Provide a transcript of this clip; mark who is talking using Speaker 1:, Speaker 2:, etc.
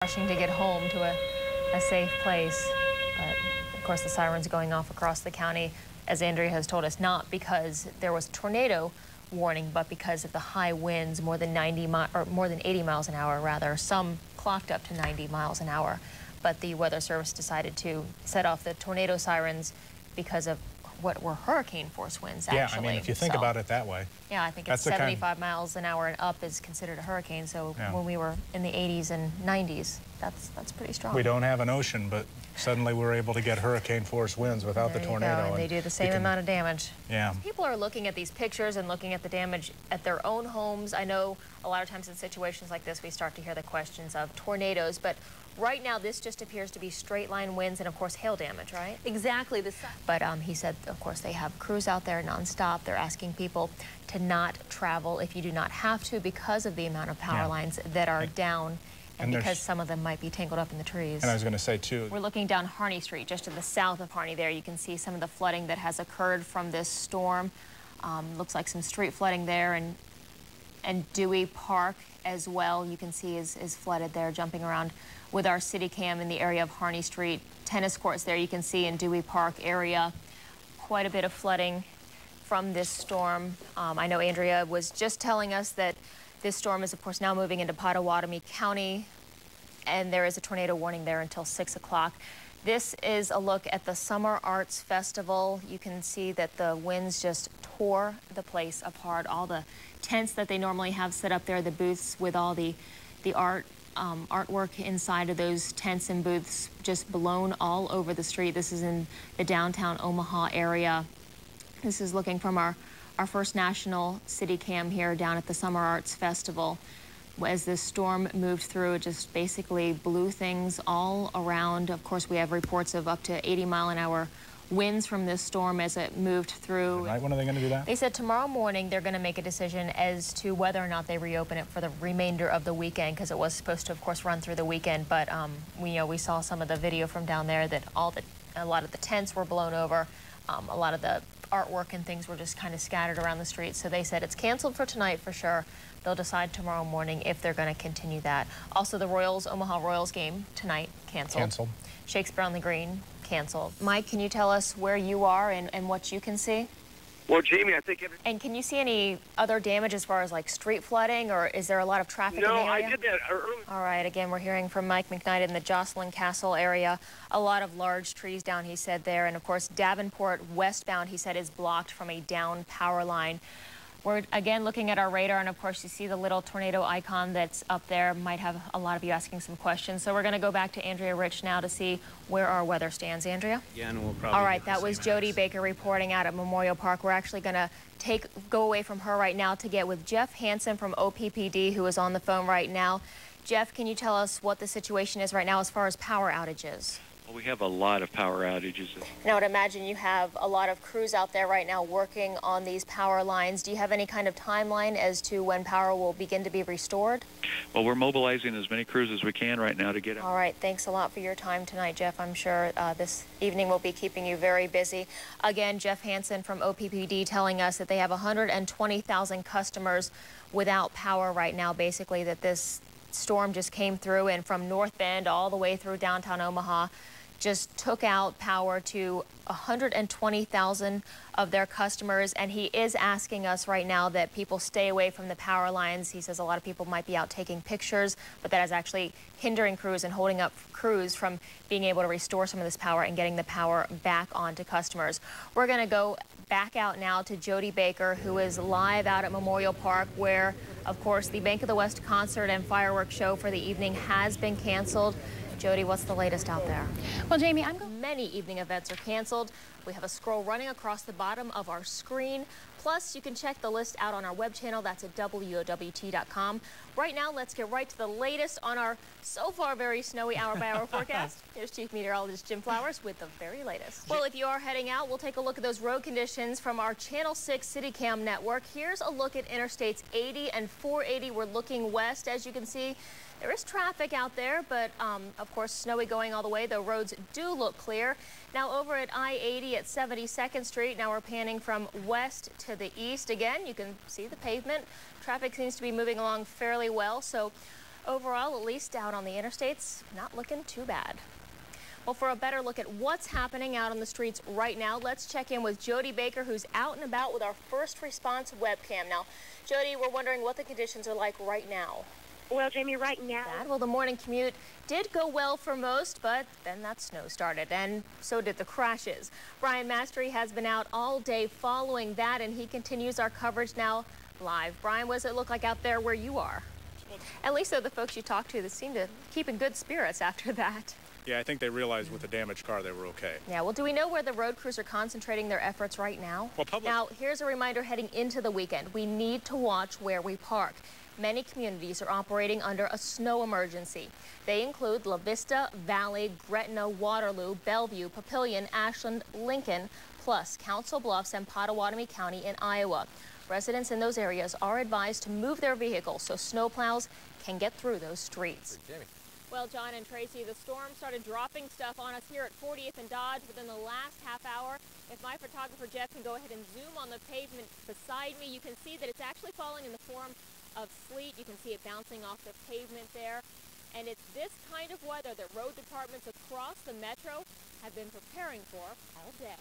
Speaker 1: rushing to get home to a safe place. But of course, the sirens going off across the county, as Andrea has told us, not because there was a tornado warning, but because of the high winds, more than 80 miles an hour rather. Some clocked up to 90 miles an hour. But the Weather Service decided to set off the tornado sirens because of what were hurricane force winds, actually.
Speaker 2: Yeah, I mean, if you think about it that way.
Speaker 1: Yeah, I think it's 75 miles an hour and up is considered a hurricane. So when we were in the 80s and 90s, that's pretty strong.
Speaker 2: We don't have an ocean, but suddenly we're able to get hurricane force winds without the tornado.
Speaker 1: And they do the same amount of damage.
Speaker 2: Yeah.
Speaker 1: People are looking at these pictures and looking at the damage at their own homes. I know a lot of times in situations like this, we start to hear the questions of tornadoes, but right now, this just appears to be straight line winds and, of course, hail damage, right?
Speaker 3: Exactly.
Speaker 1: But he said, of course, they have crews out there nonstop. They're asking people to not travel if you do not have to because of the amount of power lines that are down and because some of them might be tangled up in the trees.
Speaker 2: And I was going to say, too.
Speaker 1: We're looking down Harney Street, just to the south of Harney there. You can see some of the flooding that has occurred from this storm. Looks like some street flooding there, and Dewey Park as well, you can see is flooded there, jumping around with our city cam in the area of Harney Street. Tennis courts there you can see in Dewey Park area. Quite a bit of flooding from this storm. I know Andrea was just telling us that this storm is, of course, now moving into Pottawatomie County, and there is a tornado warning there until 6 o'clock. This is a look at the Summer Arts Festival. You can see that the winds just tore the place apart. All the tents that they normally have set up there, the booths with all the artwork inside of those tents and booths just blown all over the street. This is in the downtown Omaha area. This is looking from our first national city cam here down at the Summer Arts Festival. As this storm moved through, it just basically blew things all around. Of course, we have reports of up to 80-mile-an-hour winds from this storm as it moved through.
Speaker 2: Tonight, when are they going to do that?
Speaker 1: They said tomorrow morning they're going to make a decision as to whether or not they reopen it for the remainder of the weekend, because it was supposed to, of course, run through the weekend. But we saw some of the video from down there that a lot of the tents were blown over. A lot of the artwork and things were just kind of scattered around the streets. So they said it's canceled for tonight for sure. They'll decide tomorrow morning if they're going to continue that. Also, the Omaha Royals game tonight, canceled. Shakespeare on the Green, canceled. Mike, can you tell us where you are and what you can see?
Speaker 4: Well, Jamie, I think...
Speaker 1: And can you see any other damage as far as like street flooding, or is there a lot of traffic in the area?
Speaker 4: No, I did that early.
Speaker 1: All right, again, we're hearing from Mike McKnight in the Jocelyn Castle area. A lot of large trees down, he said there. And, of course, Davenport westbound, he said, is blocked from a down power line. We're, again, looking at our radar, and, of course, you see the little tornado icon that's up there. Might have a lot of you asking some questions. So we're going to go back to Andrea Rich now to see where our weather stands. Andrea?
Speaker 5: Yeah, and we'll probably...
Speaker 1: All right, that was Jody Baker reporting out at Memorial Park. We're actually going to go away from her right now to get with Jeff Hansen from OPPD, who is on the phone right now. Jeff, can you tell us what the situation is right now as far as power outages?
Speaker 5: Well, we have a lot of power outages.
Speaker 1: Now, I would imagine you have a lot of crews out there right now working on these power lines. Do you have any kind of timeline as to when power will begin to be restored?
Speaker 5: Well, we're mobilizing as many crews as we can right now to get out.
Speaker 1: All right. Thanks a lot for your time tonight, Jeff. I'm sure this evening will be keeping you very busy. Again, Jeff Hansen from OPPD telling us that they have 120,000 customers without power right now, basically, that this storm just came through and from North Bend all the way through downtown Omaha just took out power to 120,000 of their customers, and he is asking us right now that people stay away from the power lines. He says a lot of people might be out taking pictures, but that is actually hindering crews and holding up crews from being able to restore some of this power and getting the power back onto customers. We're going to go back out now to Jody Baker, who is live out at Memorial Park, where, of course, the Bank of the West concert and fireworks show for the evening has been canceled. Jody, what's the latest out there?
Speaker 3: Well, Jamie,
Speaker 1: many evening events are canceled. We have a scroll running across the bottom of our screen. Plus, you can check the list out on our web channel. That's at WOWT.com. Right now, let's get right to the latest on our so far very snowy hour-by-hour forecast. Here's Chief Meteorologist Jim Flowers with the very latest. Well, if you are heading out, we'll take a look at those road conditions from our Channel 6 CityCam network. Here's a look at Interstates 80 and 480. We're looking west, as you can see. There is traffic out there, but of course, snowy going all the way. The roads do look clear. Now over at I-80 at 72nd Street, now we're panning from west to the east. Again, you can see the pavement. Traffic seems to be moving along fairly well. So overall, at least out on the interstates, not looking too bad. Well, for a better look at what's happening out on the streets right now, let's check in with Jody Baker, who's out and about with our first response webcam. Now, Jody, we're wondering what the conditions are like right now.
Speaker 3: Well, Jamie, right now...
Speaker 1: Well, the morning commute did go well for most, but then that snow started, and so did the crashes. Brian Mastery has been out all day following that, and he continues our coverage now live. Brian, what does it look like out there where you are? At least they're the folks you talked to that seem to keep in good spirits after that.
Speaker 2: Yeah, I think they realized with the damaged car they were okay.
Speaker 1: Yeah, well, do we know where the road crews are concentrating their efforts right now?
Speaker 2: Well,
Speaker 1: Now, here's a reminder heading into the weekend. We need to watch where we park. Many communities are operating under a snow emergency. They include La Vista, Valley, Gretna, Waterloo, Bellevue, Papillion, Ashland, Lincoln, plus Council Bluffs and Pottawatomie County in Iowa. Residents in those areas are advised to move their vehicles so snowplows can get through those streets.
Speaker 2: Jamie.
Speaker 1: Well, John and Tracy, the storm started dropping stuff on us here at 40th and Dodge within the last half hour. If my photographer Jeff can go ahead and zoom on the pavement beside me, you can see that it's actually falling in the form of sleet. You can see it bouncing off the pavement there. And it's this kind of weather that road departments across the metro have been preparing for all day.